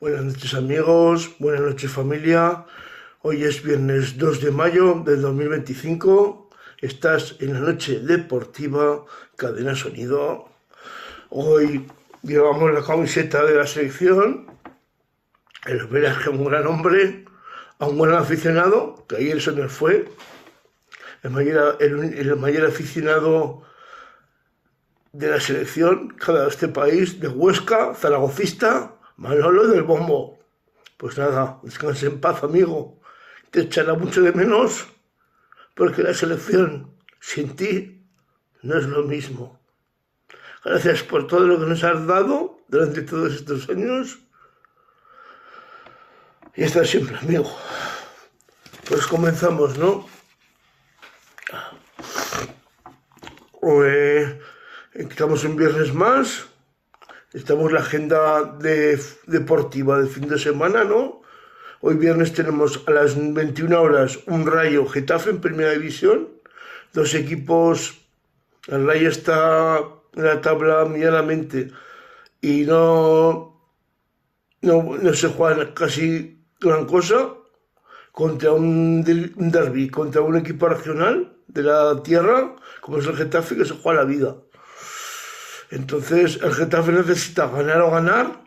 Buenas noches amigos, buenas noches familia. Hoy es viernes 2 de mayo del 2025. Estás en la noche deportiva, Cadena Sonido. Hoy llevamos la camiseta de la selección, el homenaje a un gran hombre, a un gran aficionado, que ayer se nos fue, el mayor aficionado de la selección, cada de este país, de Huesca, zaragocista, Manolo del Bombo. Pues nada, descanse en paz, amigo. Te echará mucho de menos porque la selección sin ti no es lo mismo. Gracias por todo lo que nos has dado durante todos estos años y estar siempre, amigo. Pues comenzamos, ¿no? Estamos un viernes más. Estamos en la agenda deportiva del fin de semana, ¿no? Hoy viernes tenemos a las 21 horas un Rayo Getafe en Primera División. Dos equipos, el Rayo está en la tabla medianamente y no se juega casi gran cosa contra un derbi, contra un equipo regional de la tierra, como es el Getafe, que se juega la vida. Entonces, el Getafe necesita ganar o ganar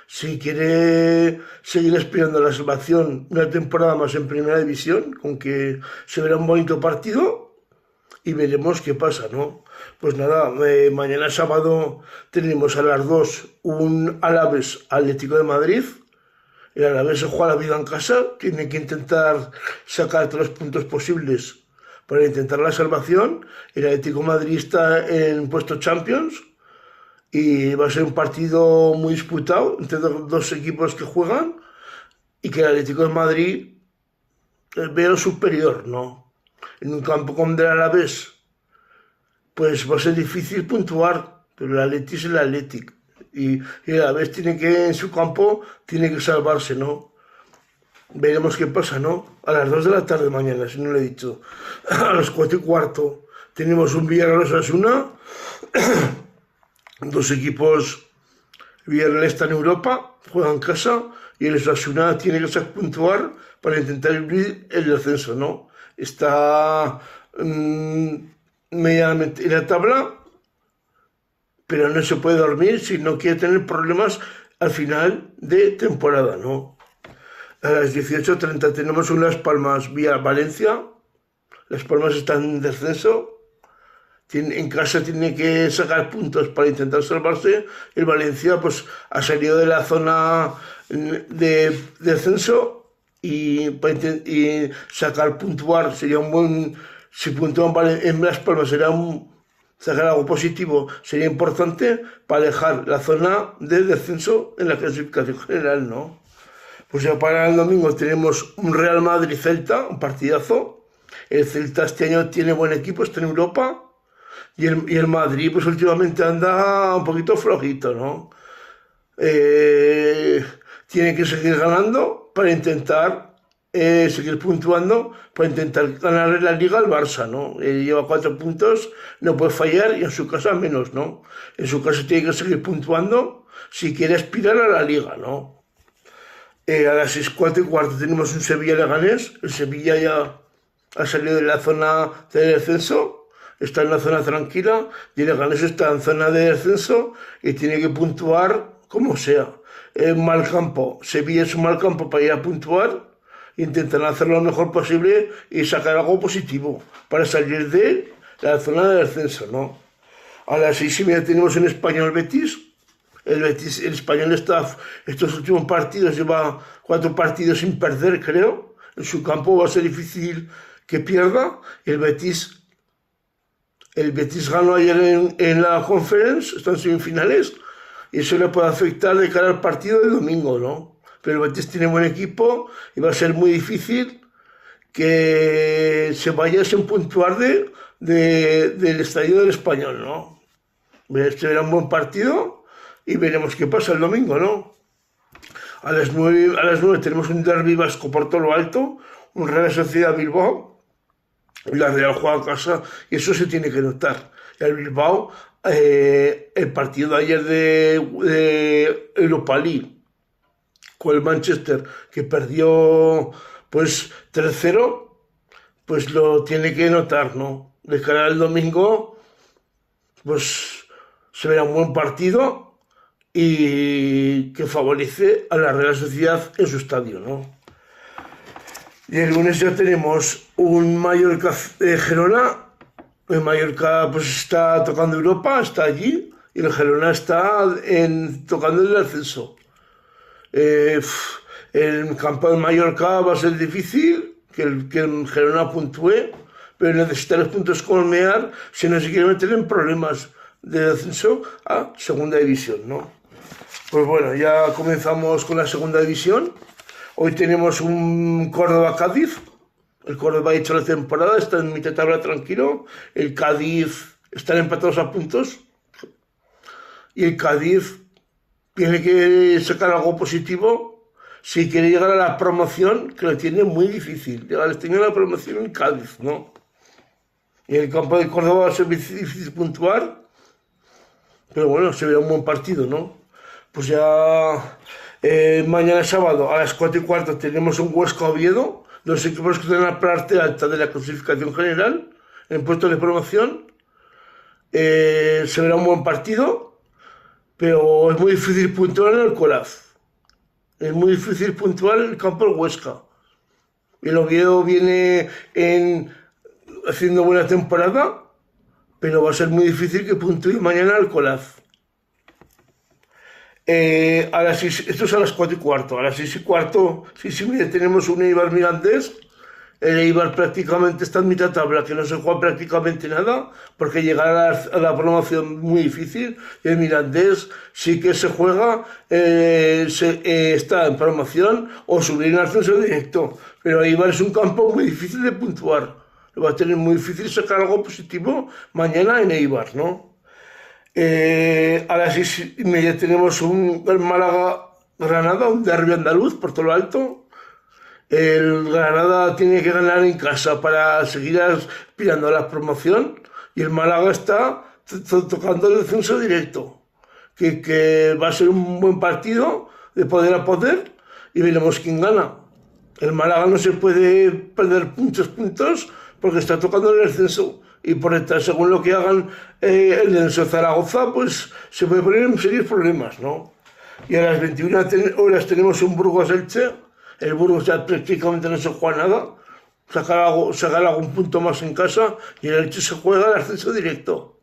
si quiere seguir aspirando a la salvación una temporada más en Primera División, con que se verá un bonito partido y veremos qué pasa, ¿no? Pues nada, mañana sábado tenemos a las 2 un Alavés Atlético de Madrid. El Alavés se juega la vida en casa, tiene que intentar sacar todos los puntos posibles para intentar la salvación. El Atlético de Madrid está en puesto Champions y va a ser un partido muy disputado entre dos equipos que juegan y que el Atlético de Madrid veo superior, ¿no? En un campo como el Alavés, pues va a ser difícil puntuar, pero el Atleti es el Athletic y el Alavés tiene que, en su campo, tiene que salvarse, ¿no? Veremos qué pasa, ¿no? A las 2 de la tarde mañana, si no lo he dicho. A las 4:15 tenemos un Villarreal-Osasuna. Dos equipos, el Villarreal está en Europa, juega en casa y el Osasuna tiene que puntuar para intentar vivir el descenso, ¿no? Está medianamente en la tabla, pero no se puede dormir si no quiere tener problemas al final de temporada, ¿no? A las 18:30 tenemos un Las Palmas vía Valencia. Las Palmas están en descenso. En casa tiene que sacar puntos para intentar salvarse. El Valencia pues ha salido de la zona de descenso y sacar puntuar sería un buen. Si puntúan en Las Palmas sacar algo positivo sería importante para dejar la zona de descenso en la clasificación general, ¿no? Pues ya para el domingo tenemos un Real Madrid-Celta, un partidazo. El Celta este año tiene buen equipo, está en Europa. Y el Madrid, pues últimamente anda un poquito flojito, ¿no? Tiene que seguir ganando para intentar seguir puntuando, para intentar ganar la Liga al Barça, ¿no? Lleva 4 puntos, no puede fallar y en su casa menos, ¿no? En su casa tiene que seguir puntuando si quiere aspirar a la Liga, ¿no? A las 6:15 tenemos un Sevilla-Leganés. El Sevilla ya ha salido de la zona de descenso. Está en la zona tranquila y el Leganés está en zona de descenso y tiene que puntuar como sea. Es un mal campo. Sevilla es un mal campo para ir a puntuar. Intentar hacerlo lo mejor posible y sacar algo positivo para salir de la zona de descenso, ¿no? A las 6:30 tenemos en Español Betis. El Español está, estos últimos partidos, lleva 4 partidos sin perder, creo. En su campo va a ser difícil que pierda. El Betis ganó ayer en la Conference, están en semifinales, y eso le puede afectar de cara al partido del domingo, ¿no? Pero el Betis tiene buen equipo y va a ser muy difícil que se vaya sin puntuar del estadio del Español, ¿no? Este será un buen partido y veremos qué pasa el domingo, ¿no? A las 9 tenemos un derbi vasco por todo lo alto, un Real Sociedad Bilbao. La Real juega a casa y eso se tiene que notar. El Bilbao, el partido de ayer de Europa League con el Manchester, que perdió pues 3-0, pues lo tiene que notar, ¿no? De cara al domingo, pues se verá un buen partido y que favorece a la Real Sociedad en su estadio, ¿no? Y el lunes ya tenemos un Mallorca-Girona. El Mallorca pues está tocando Europa, está allí, y el Girona está tocando el ascenso. El campo del Mallorca va a ser difícil que el Girona puntúe, pero necesita los puntos colmear si no se quiere meter en problemas de ascenso a segunda división, ¿no? Pues bueno, ya comenzamos con la segunda división. Hoy tenemos un Córdoba-Cádiz. El Córdoba ha hecho la temporada, está en mitad de tabla tranquilo. El Cádiz están empatados a puntos. Y el Cádiz tiene que sacar algo positivo si quiere llegar a la promoción, que lo tiene muy difícil. Llegar a la promoción en Cádiz, ¿no? Y en el campo de Córdoba va a ser difícil puntuar. Pero bueno, se verá un buen partido, ¿no? Pues ya mañana sábado a las 4:15 tenemos un Huesca-Oviedo, los equipos que están en la parte alta de la clasificación general, en puestos de promoción. Se verá un buen partido, pero es muy difícil puntuar en el Alcoraz. Es muy difícil puntuar en el campo del Huesca. El Oviedo viene haciendo buena temporada, pero va a ser muy difícil que puntúe mañana el Alcoraz. Esto es a las 4:15. A las 6:15, 6:30 tenemos un Eibar Mirandés. El Eibar prácticamente está en mitad tabla, que no se juega prácticamente nada, porque llegar a la promoción muy difícil. Y el Mirandés sí que se juega, está en promoción o subir en ascenso directo. Pero Eibar es un campo muy difícil de puntuar. Va a tener muy difícil sacar algo positivo mañana en Eibar, ¿no? A las 6:30 tenemos un Málaga-Granada, un derbi andaluz por todo lo alto. El Granada tiene que ganar en casa para seguir aspirando a la promoción, y el Málaga está tocando el descenso directo, que va a ser un buen partido de poder a poder, y veremos quién gana. El Málaga no se puede perder muchos puntos porque está tocando el descenso, y por detrás, según lo que hagan el de Zaragoza, pues se puede poner en serios problemas, ¿no? Y a las 21 horas tenemos un Burgos-Elche. El Burgos ya prácticamente no se juega nada, sacar algún punto más en casa, y el Elche se juega el ascenso directo.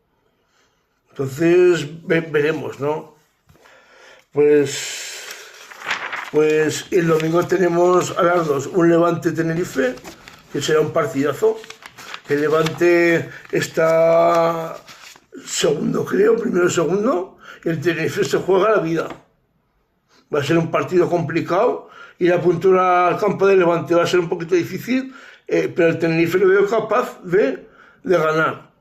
Entonces veremos, ¿no? Pues el domingo tenemos a las 2 un Levante-Tenerife, que será un partidazo. El Levante está segundo, creo, primero o segundo, y el Tenerife se juega la vida. Va a ser un partido complicado, y la puntura al campo de Levante va a ser un poquito difícil, pero el Tenerife lo veo capaz de ganar.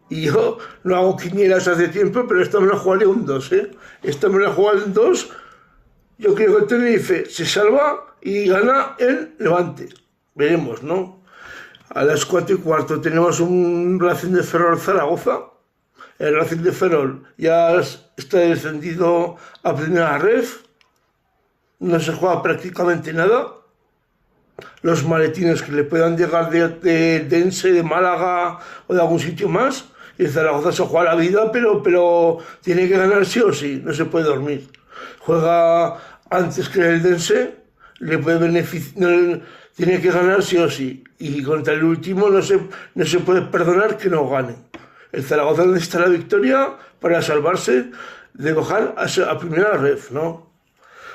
Y yo no hago quinielas hace tiempo, pero esta me la jugaré un 2, ¿eh? Esta me la jugaré un 2. Yo creo que el Tenerife se salva y gana el Levante. Veremos, ¿no? A las 4:15 tenemos un Racing de Ferrol Zaragoza. El Racing de Ferrol ya está descendido a primera ref. No se juega prácticamente nada. Los maletines que le puedan llegar de Dense, de Málaga o de algún sitio más. Y el Zaragoza se juega la vida, pero tiene que ganar sí o sí, no se puede dormir. Juega antes que el Dense, le puede beneficiar, tiene que ganar sí o sí. Y contra el último no se puede perdonar que no gane. El Zaragoza necesita la victoria para salvarse de bajar a primera ref, ¿no?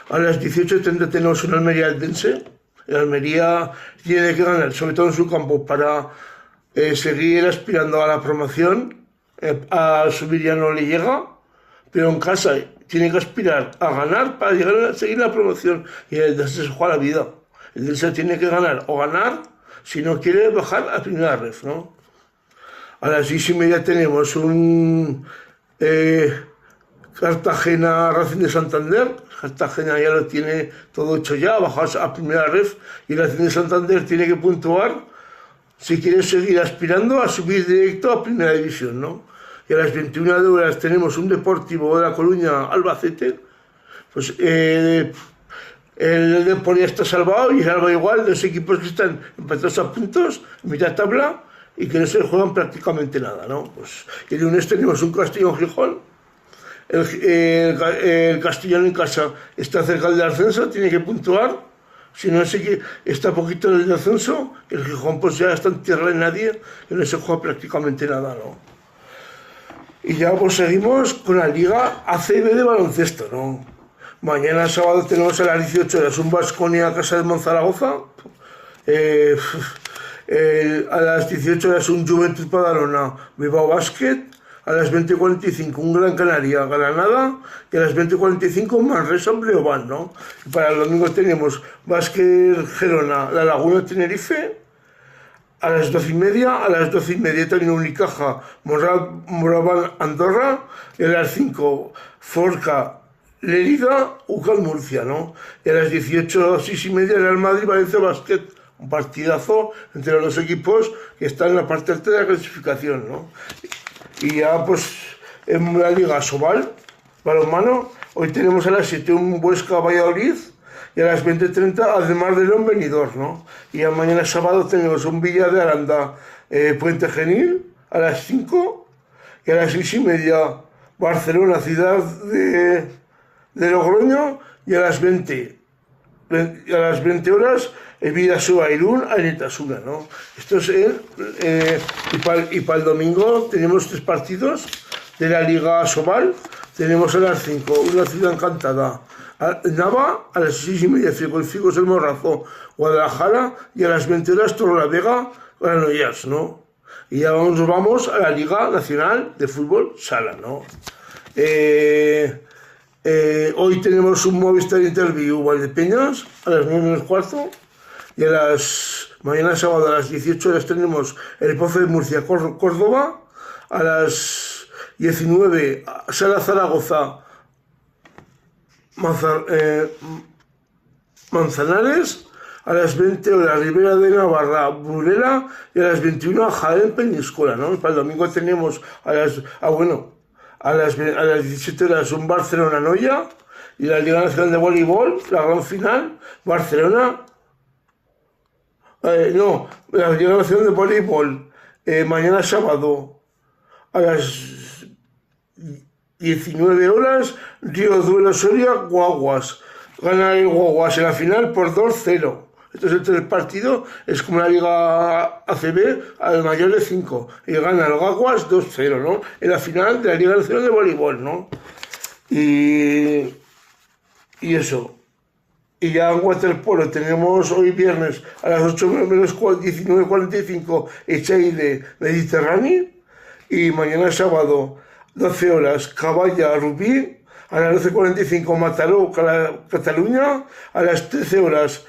A las 18:30 tenemos un Almería-Eldense. El Almería tiene que ganar, sobre todo en su campo, para seguir aspirando a la promoción. A subir ya no le llega, pero en casa tiene que aspirar a ganar para llegar a seguir la promoción. Y el Eldense se juega la vida. El Eldense tiene que ganar o ganar si no quiere bajar a primera ref, ¿no? A las 6:30 tenemos un Cartagena Racing de Santander. Cartagena ya lo tiene todo hecho ya, bajas a primera ref, y el Racing de Santander tiene que puntuar si quiere seguir aspirando a subir directo a primera división, ¿no? Y a las 21 horas tenemos un Deportivo de La Coruña Albacete. Pues El Depor ya está salvado y salva igual dos equipos que están empatados a puntos, en mitad de tabla, y que no se juegan prácticamente nada, ¿no? Pues, y el lunes tenemos un Castellón-Gijón. El Castellón en casa está cerca del ascenso, tiene que puntuar. Si no sé que está poquito del ascenso, el Gijón pues ya está en tierra de nadie, y no se juega prácticamente nada, ¿no? Y ya pues seguimos con la Liga ACB de baloncesto, ¿no? Mañana sábado tenemos a las 18 horas un Baskonia a casa de Monzaragoza. A las 18 horas un Juventud Badalona Bilbao Basket. A las 20:45 un Gran Canaria Granada. Y a las 20:45 un Manresa Breogán, ¿no? Y para el domingo tenemos Básquet Gerona La Laguna Tenerife. A las 12:30, a las 12:30 también Unicaja Moraban Andorra. Y a las 5 Forca Lérida, UCAL Murcia, ¿no? Y a las 18, 6:30, Real Madrid, Valencia Basket. Un partidazo entre los dos equipos que están en la parte alta de la clasificación, ¿no? Y ya, pues, en la Liga Sobal, balonmano, hoy tenemos a las 7 un Huesca Valladolid y a las 20:30 además de León Benidorm, ¿no? Y ya mañana sábado tenemos un Villa de Aranda Puente Genil a las 5 y a las 6:30 Barcelona, ciudad de Logroño, y a las 20 horas Bidasoa Irún Aretasuna, ¿no? Esto es y para el domingo tenemos 3 partidos de la Liga Sobal. Tenemos a las 5 una Ciudad Encantada Nava, a las 6:30 Figos del Morrazo Guadalajara, y a las 20 horas Torrelavega Granollers, ¿no? Y ya vamos a la Liga Nacional de Fútbol Sala, ¿no? Hoy tenemos un Movistar Interview Valdepeñas a las 9:15, y mañana sábado a las 18 horas tenemos el Pozo de Murcia Córdoba. A las 19 Sala Zaragoza Manzanares. A las 20 horas Ribera de Navarra Burela, y a las 21 Jaén Peñíscola, ¿no? Y para el domingo tenemos a las 17 horas un Barcelona Noya, y la Liga Nacional de Voleibol, la gran final, Barcelona. La Liga Nacional de Voleibol, mañana sábado a las 19 horas, Río Duero Soria Guaguas. Gana el Guaguas en la final por 2-0. Entonces el partido es como la Liga ACB al mayor de 5, y gana el Guaguas 2-0, ¿no? En la final de la Liga Nacional de Voleibol, ¿no? Y eso. Y ya en waterpolo tenemos hoy viernes a las 8:19:45 Echeide Mediterráneo, y mañana sábado 12 horas Caballa Rubí, a las 12:45 Mataró Cataluña, a las 13 horas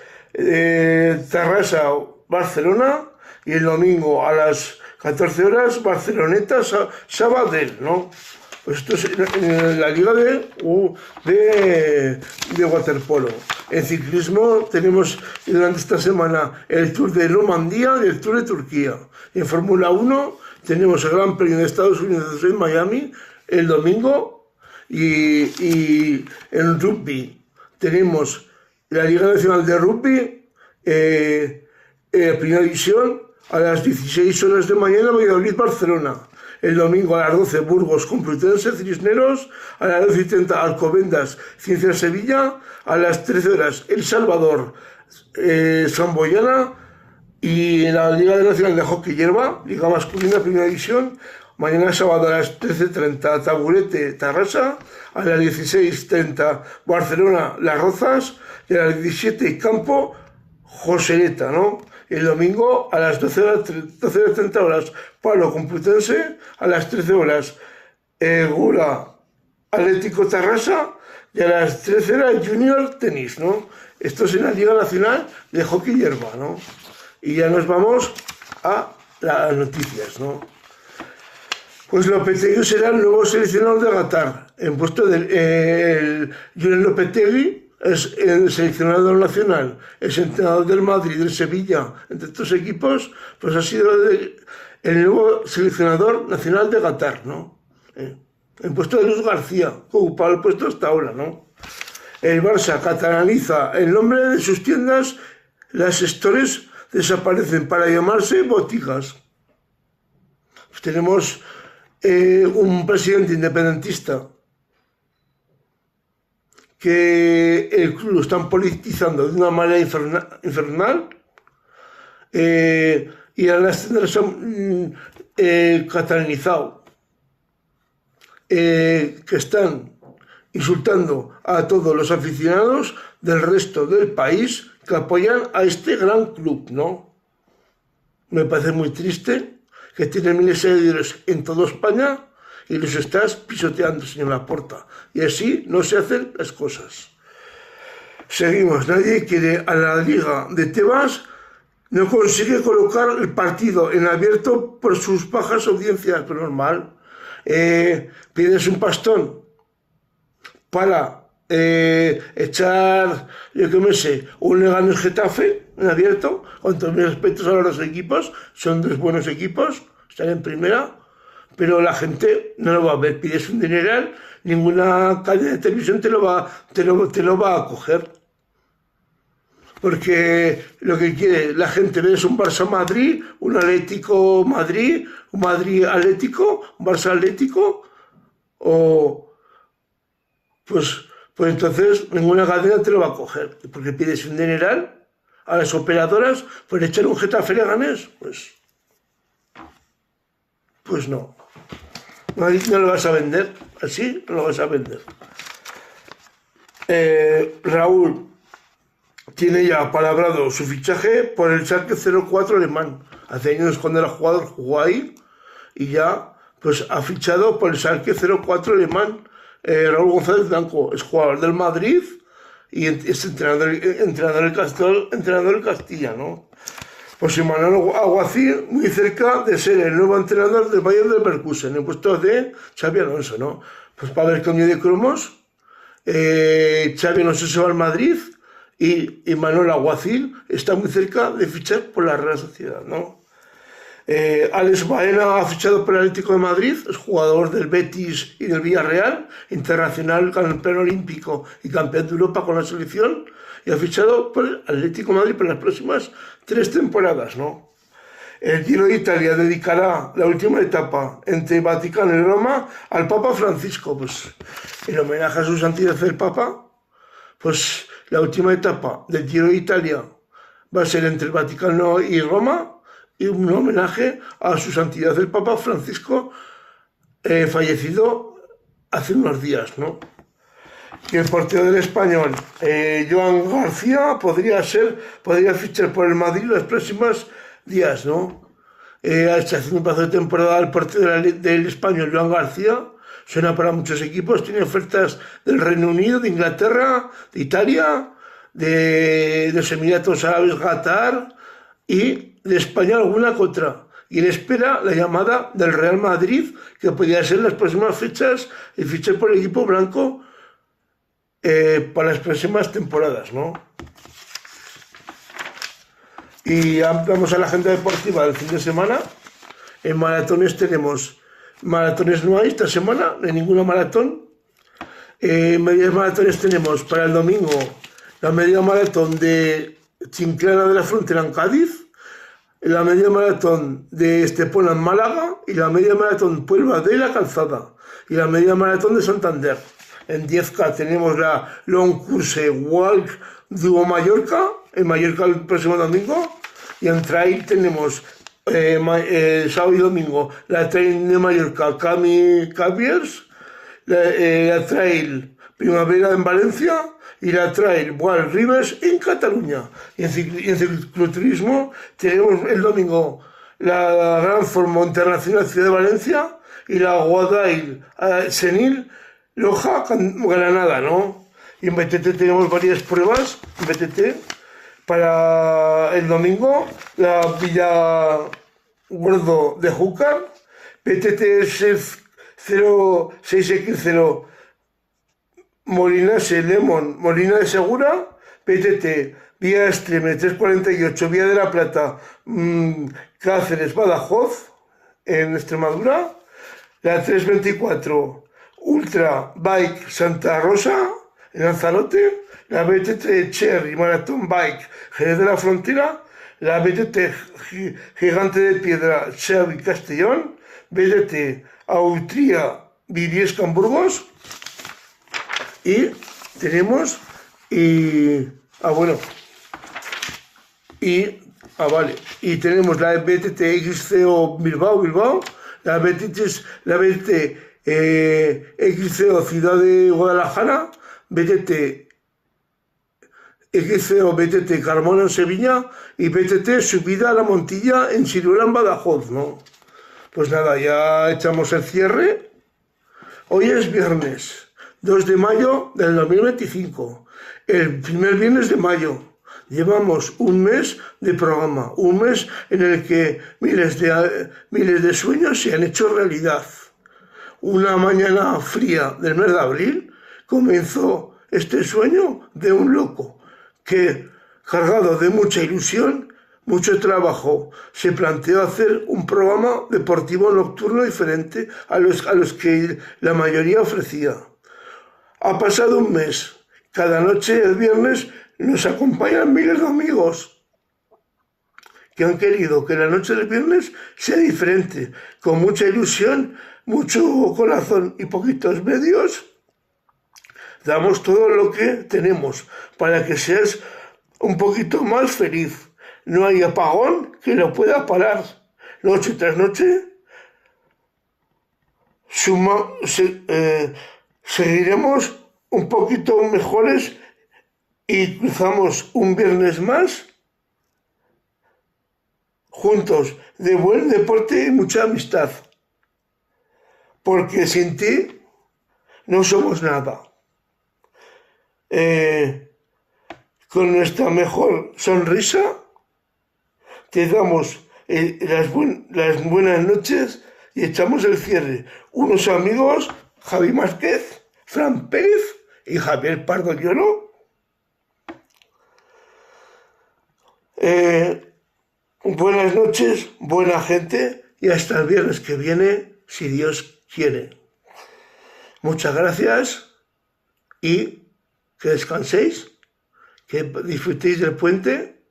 Tarrasa Barcelona, y el domingo a las 14 horas Barceloneta Sabadell, ¿no? Pues esto es en la liga de waterpolo. En ciclismo tenemos durante esta semana el Tour de Romandía y el Tour de Turquía. En Fórmula 1 tenemos el Gran Premio de Estados Unidos en Miami el domingo, y en rugby tenemos la Liga Nacional de Rugby, Primera División, a las 16 horas de mañana Valladolid-Barcelona. El domingo a las 12 Burgos Complutense Cisneros, a las 12:30 Alcobendas Ciencia Sevilla, a las 13 horas El Salvador Samboyana, y en la Liga Nacional de Hockey Hierba, Liga Masculina Primera División, mañana sábado a las 13:30 Taburete Tarrasa, a las 16:30 Barcelona Las Rozas, y a las 17 Campo Joseleta, ¿no? El domingo a las 12:30 horas Palo Complutense, a las 13 horas Gula Atlético Tarrasa, y a las 13 horas Junior Tenis, ¿no? Esto es en la Liga Nacional de Hockey Hierba, ¿no? Y ya nos vamos a las noticias, ¿no? Pues Lopetegui será el nuevo seleccionador de Qatar. En puesto del Julen Lopetegui es el seleccionador nacional, es entrenador del Madrid, del Sevilla, entre estos equipos, pues ha sido el nuevo seleccionador nacional de Qatar, ¿no? En puesto de Luis García, que ocupaba el puesto hasta ahora, ¿no? El Barça catalaniza el nombre de sus tiendas, las stores desaparecen para llamarse botigas. Pues tenemos un presidente independentista que el club lo están politizando de una manera infernal, y a las tiendas se han catalanizado, que están insultando a todos los aficionados del resto del país que apoyan a este gran club, ¿no? Me parece muy triste que tiene miles de seguidores en toda España y los estás pisoteando, señor Laporta. Y así no se hacen las cosas. Seguimos. Nadie quiere a la Liga de Tebas. No consigue colocar el partido en abierto por sus bajas audiencias, pero normal. Pides un pastón para echar, yo qué me sé, un Leganés Getafe en abierto, con todos mis respetos a los dos equipos, son dos buenos equipos, están en primera, pero la gente no lo va a ver. Pides un dineral, ninguna cadena de televisión te lo va a coger. Porque lo que quiere la gente ver es un Barça Madrid, un Atlético Madrid, un Madrid Atlético, un Barça Atlético, o pues entonces ninguna cadena te lo va a coger. Porque pides un dineral a las operadoras por echar un Getafe Leganés, pues no. No lo vas a vender, así no lo vas a vender. Raúl tiene ya palabrado su fichaje por el Schalke 04 alemán. Hace años cuando era jugador jugó ahí y ya pues ha fichado por el Schalke 04 alemán. Raúl González Blanco es jugador del Madrid y es entrenador del Castilla, ¿no? Pues Manuel Aguacil, muy cerca de ser el nuevo entrenador del Bayern Leverkusen, en el puesto de Xabi Alonso, ¿no? Pues para ver cambio de cromos, Xabi Alonso se va al Madrid y Manuel Aguacil está muy cerca de fichar por la Real Sociedad, ¿no? Alex Baena ha fichado por el Atlético de Madrid, es jugador del Betis y del Villarreal, internacional, campeón olímpico y campeón de Europa con la selección, y ha fichado por el Atlético de Madrid por las próximas 3 temporadas, ¿no? El Giro de Italia dedicará la última etapa entre Vaticano y Roma al Papa Francisco, pues en homenaje a su santidad el Papa, pues la última etapa del Giro de Italia va a ser entre el Vaticano y Roma, y un homenaje a su santidad el Papa Francisco, fallecido hace unos días, ¿no? Y el portero del Español, Joan García, podría fichar por el Madrid los próximos días, ¿no? Está haciendo un paso de temporada el portero del Español, Joan García, suena para muchos equipos, tiene ofertas del Reino Unido, de Inglaterra, de Italia, de los Emiratos Árabes, Qatar, y de España alguna contra. Y él espera la llamada del Real Madrid, que podría ser las próximas fechas, y fichar por el equipo blanco para las próximas temporadas, ¿no? Y vamos a la agenda deportiva del fin de semana. En maratones no hay esta semana, no hay ninguna maratón. Medias maratones tenemos para el domingo la media maratón de Chiclana de la Frontera en Cádiz, la media maratón de Estepona en Málaga y la media maratón Puebla de la Calzada y la media maratón de Santander. En 10K tenemos la Long Course Walk Duo Mallorca, en Mallorca el próximo domingo, y en trail tenemos sábado y domingo la trail de Mallorca Cami Caviers, la trail Primavera en Valencia y la trail Wild Rivers en Cataluña. Y en cicloturismo tenemos el domingo la Gran Fórmula Internacional Ciudad de Valencia y la Guadail Senil Loja Granada, ¿no? Y en BTT tenemos varias pruebas, en BTT, para el domingo, la Villa Gordo de Júcar, BTT 06X0 Molinase Lemon, Molina de Segura, PTT, Vía Extreme 348, Vía de la Plata, Cáceres, Badajoz, en Extremadura, la 324, Ultra Bike Santa Rosa, en Lanzarote, la BTT Cherry Marathon Bike Jerez de la Frontera, la BTT Gigante de Piedra Cherry Castellón, BTT Autría Viviesca en Burgos, y tenemos vale, y tenemos la BTT XCO Bilbao, la BTT XCO Ciudad de Guadalajara, BTT XCO BTT Carmona en Sevilla y BTT Subida a la Montilla en Siruela en Badajoz, ¿no? Pues nada, ya echamos el cierre. Hoy es viernes 2 de mayo del 2025, el primer viernes de mayo. Llevamos un mes de programa, un mes en el que miles de sueños se han hecho realidad. Una mañana fría del mes de abril comenzó este sueño de un loco que, cargado de mucha ilusión, mucho trabajo, se planteó hacer un programa deportivo nocturno diferente a los que la mayoría ofrecía. Ha pasado un mes. Cada noche, el viernes, nos acompañan miles de amigos que han querido que la noche del viernes sea diferente, con mucha ilusión, mucho corazón y poquitos medios. Damos todo lo que tenemos para que seas un poquito más feliz. No hay apagón que lo pueda parar. Noche tras noche seguiremos un poquito mejores y cruzamos un viernes más juntos, de buen deporte y mucha amistad, porque sin ti no somos nada. Con nuestra mejor sonrisa te damos las buenas noches y echamos el cierre. Unos amigos, Javi Márquez, Fran Pérez y Javier Pardo Lloro. Buenas noches, buena gente, y hasta el viernes que viene, si Dios quiere. Muchas gracias y que descanséis, que disfrutéis del puente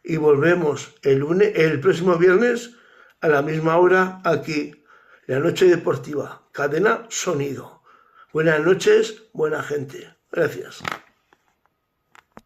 y volvemos el próximo viernes a la misma hora aquí, la Noche Deportiva, Cadena Sonido. Buenas noches, buena gente. Gracias.